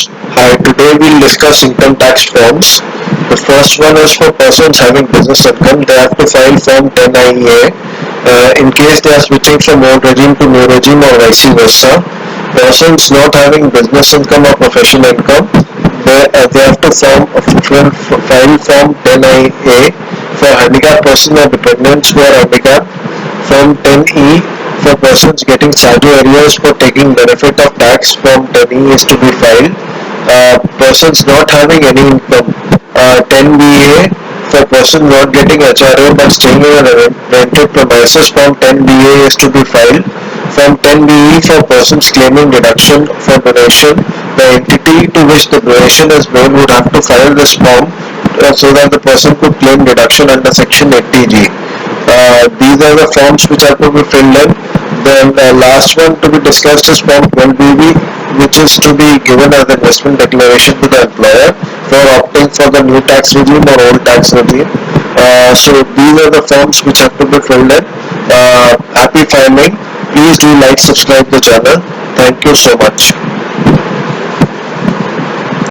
Hi, today we'll discuss income tax forms. The first one is for persons having business income. They have to file Form 10IEA in case they are switching from old regime to new regime or vice versa. Persons not having business income or professional income, they have to file Form 10IA for handicapped person or dependents who are handicapped. Form 10E for persons getting salary arrears for taking benefit of tax. Form 10E is to be filed. Persons not having any income. 10BA for person not getting HRA but staying in a rented premises. Form 10BA is to be filed. Form 10BE for persons claiming deduction for donation. The entity to which the donation is made would have to file this form so that the person could claim deduction under Section 80G. These are the forms which are to be filled in. Then the last one to be discussed is Form 12BB, which is to be given as investment declaration to the employer for opting for the new tax regime or old tax regime. So these are the forms which have to be filled in. Happy filing. Please do like, subscribe the channel. Thank you so much.